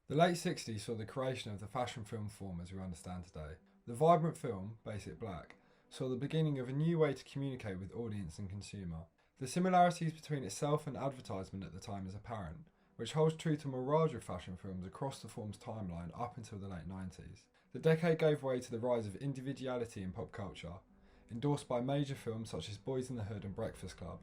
The late 60s saw the creation of the fashion film form as we understand today. The vibrant film, Basic Black, saw the beginning of a new way to communicate with audience and consumer. The similarities between itself and advertisement at the time is apparent, which holds true to a mirage of fashion films across the form's timeline up until the late 90s. The decade gave way to the rise of individuality in pop culture, endorsed by major films such as Boys in the Hood and Breakfast Club.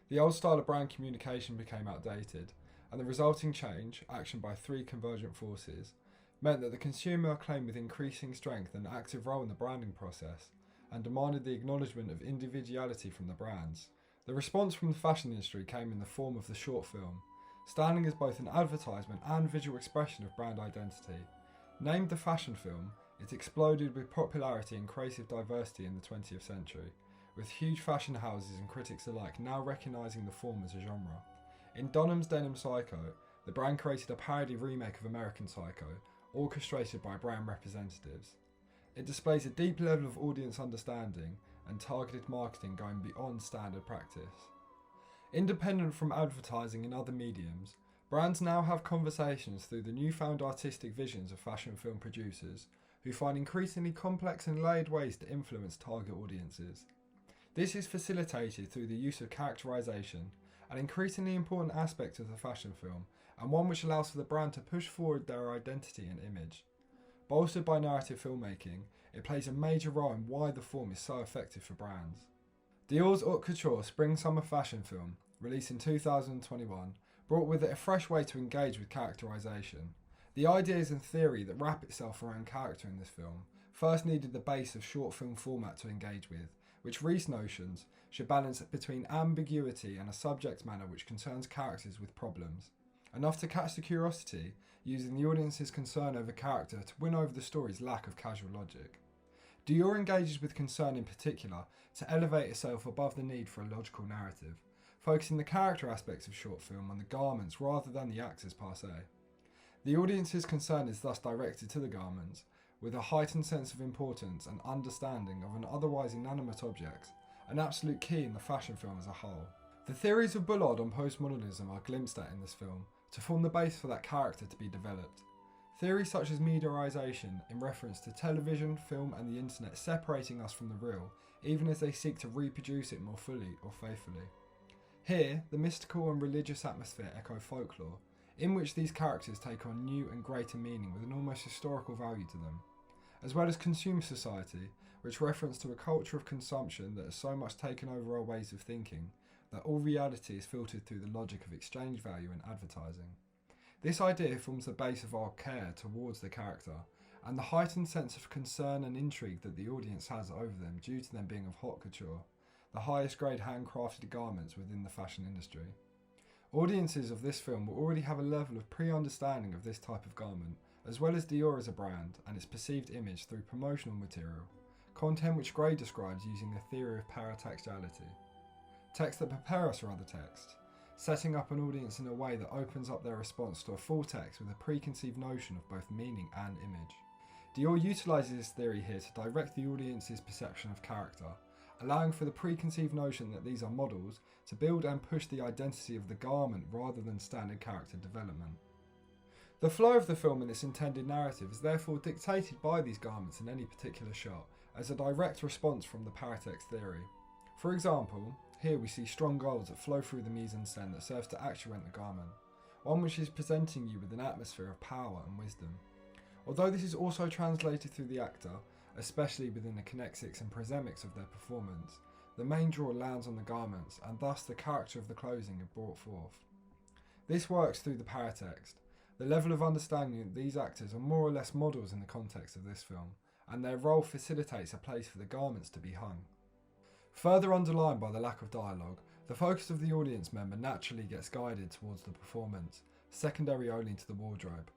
The old style of brand communication became outdated, and the resulting change, action by three convergent forces, meant that the consumer claimed with increasing strength an active role in the branding process and demanded the acknowledgement of individuality from the brands. The response from the fashion industry came in the form of the short film, standing as both an advertisement and visual expression of brand identity. Named the fashion film, it exploded with popularity and creative diversity in the 20th century, with huge fashion houses and critics alike now recognising the form as a genre. In Dunham's Denim Psycho, the brand created a parody remake of American Psycho, orchestrated by brand representatives. It displays a deep level of audience understanding and targeted marketing going beyond standard practice. Independent from advertising in other mediums, brands now have conversations through the newfound artistic visions of fashion film producers who find increasingly complex and layered ways to influence target audiences. This is facilitated through the use of characterisation, an increasingly important aspect of the fashion film, and one which allows for the brand to push forward their identity and image. Bolstered by narrative filmmaking, it plays a major role in why the form is so effective for brands. Dior's Haute Couture Spring-Summer fashion film, released in 2021, brought with it a fresh way to engage with characterisation. The ideas and theory that wrap itself around character in this film first needed the base of short film format to engage with, which Rees notions should balance between ambiguity and a subject matter which concerns characters with problems. Enough to catch the curiosity, using the audience's concern over character to win over the story's lack of casual logic. Dior engages with concern in particular to elevate itself above the need for a logical narrative, focusing the character aspects of short film on the garments rather than the actors per se. The audience's concern is thus directed to the garments, with a heightened sense of importance and understanding of an otherwise inanimate object, an absolute key in the fashion film as a whole. The theories of Bullard on postmodernism are glimpsed at in this film to form the base for that character to be developed. Theories such as mediaization, in reference to television, film and the internet separating us from the real, even as they seek to reproduce it more fully or faithfully. Here, the mystical and religious atmosphere echo folklore, in which these characters take on new and greater meaning with an almost historical value to them, as well as consumer society, which reference to a culture of consumption that has so much taken over our ways of thinking that all reality is filtered through the logic of exchange value and advertising. This idea forms the base of our care towards the character, and the heightened sense of concern and intrigue that the audience has over them due to them being of haute couture, the highest grade handcrafted garments within the fashion industry. Audiences of this film will already have a level of pre-understanding of this type of garment, as well as Dior as a brand and its perceived image through promotional material, content which Gray describes using the theory of paratextuality. Texts that prepare us for other texts, setting up an audience in a way that opens up their response to a full text with a preconceived notion of both meaning and image. Dior utilises this theory here to direct the audience's perception of character, allowing for the preconceived notion that these are models to build and push the identity of the garment rather than standard character development. The flow of the film and its intended narrative is therefore dictated by these garments in any particular shot, as a direct response from the paratext theory. For example, here we see strong goals that flow through the mise-en-scène that serves to actuate the garment, one which is presenting you with an atmosphere of power and wisdom. Although this is also translated through the actor, especially within the kinetics and prosemics of their performance, the main draw lands on the garments and thus the character of the clothing are brought forth. This works through the paratext, the level of understanding that these actors are more or less models in the context of this film, and their role facilitates a place for the garments to be hung. Further underlined by the lack of dialogue, the focus of the audience member naturally gets guided towards the performance, secondary only to the wardrobe.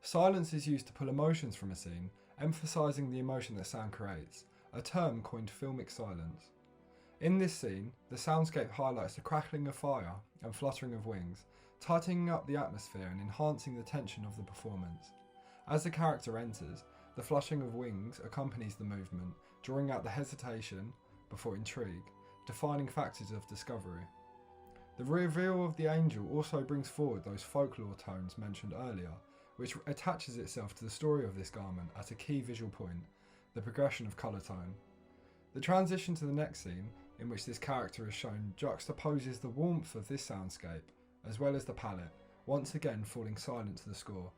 Silence is used to pull emotions from a scene, emphasising the emotion that sound creates, a term coined filmic silence. In this scene, the soundscape highlights the crackling of fire and fluttering of wings, tightening up the atmosphere and enhancing the tension of the performance. As the character enters, the fluttering of wings accompanies the movement, drawing out the hesitation before intrigue, defining factors of discovery. The reveal of the angel also brings forward those folklore tones mentioned earlier, which attaches itself to the story of this garment at a key visual point, the progression of colour tone. The transition to the next scene, in which this character is shown, juxtaposes the warmth of this soundscape, as well as the palette, once again falling silent to the score.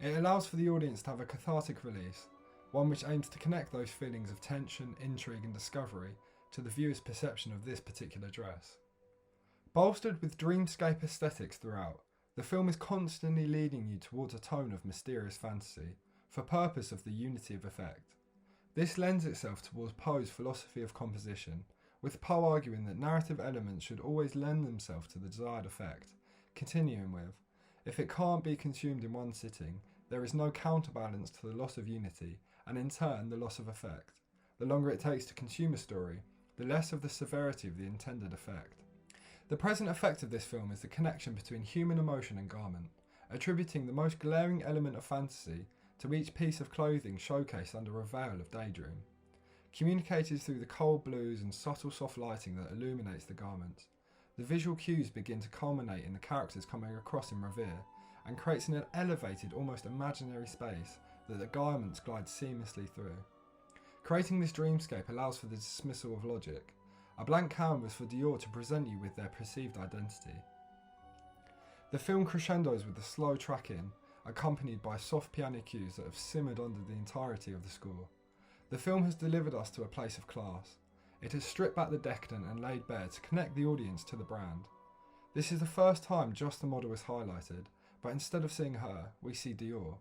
It allows for the audience to have a cathartic release, one which aims to connect those feelings of tension, intrigue and discovery to the viewer's perception of this particular dress. Bolstered with dreamscape aesthetics throughout, the film is constantly leading you towards a tone of mysterious fantasy, for purpose of the unity of effect. This lends itself towards Poe's philosophy of composition, with Poe arguing that narrative elements should always lend themselves to the desired effect, continuing with, if it can't be consumed in one sitting, there is no counterbalance to the loss of unity, and in turn the loss of effect. The longer it takes to consume a story, the less of the severity of the intended effect. The present effect of this film is the connection between human emotion and garment, attributing the most glaring element of fantasy to each piece of clothing showcased under a veil of daydream. Communicated through the cold blues and subtle soft lighting that illuminates the garments, the visual cues begin to culminate in the characters coming across in reverie, and creates an elevated, almost imaginary space that the garments glide seamlessly through. Creating this dreamscape allows for the dismissal of logic, a blank canvas for Dior to present you with their perceived identity. The film crescendos with the slow track-in, accompanied by soft piano cues that have simmered under the entirety of the score. The film has delivered us to a place of class. It has stripped back the decadent and laid bare to connect the audience to the brand. This is the first time just the model is highlighted, but instead of seeing her, we see Dior.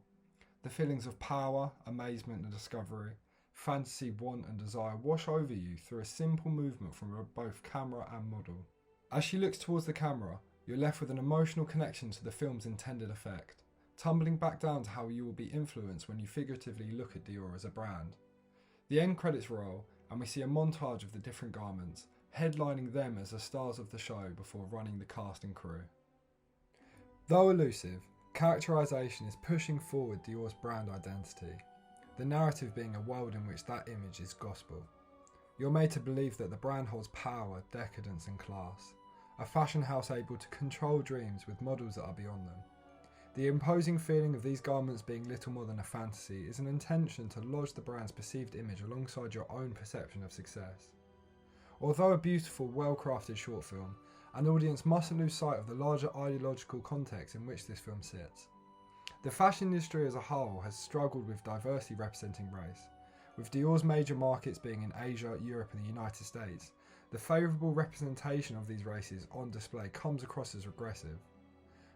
The feelings of power, amazement and discovery, fantasy, want and desire wash over you through a simple movement from both camera and model. As she looks towards the camera, you're left with an emotional connection to the film's intended effect, tumbling back down to how you will be influenced when you figuratively look at Dior as a brand. The end credits roll, and we see a montage of the different garments, headlining them as the stars of the show before running the cast and crew. Though elusive, Characterisation is pushing forward Dior's brand identity, the narrative being a world in which that image is gospel. You're made to believe that the brand holds power, decadence and class, a fashion house able to control dreams with models that are beyond them. The imposing feeling of these garments being little more than a fantasy is an intention to lodge the brand's perceived image alongside your own perception of success. Although a beautiful, well-crafted short film, an audience mustn't lose sight of the larger ideological context in which this film sits. The fashion industry as a whole has struggled with diversity representing race. With Dior's major markets being in Asia, Europe and the United States, the favourable representation of these races on display comes across as regressive.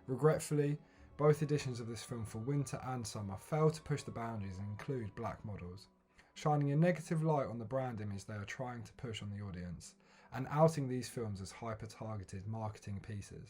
Regretfully, both editions of this film for winter and summer fail to push the boundaries and include black models, shining a negative light on the brand image they are trying to push on the audience, and outing these films as hyper-targeted marketing pieces.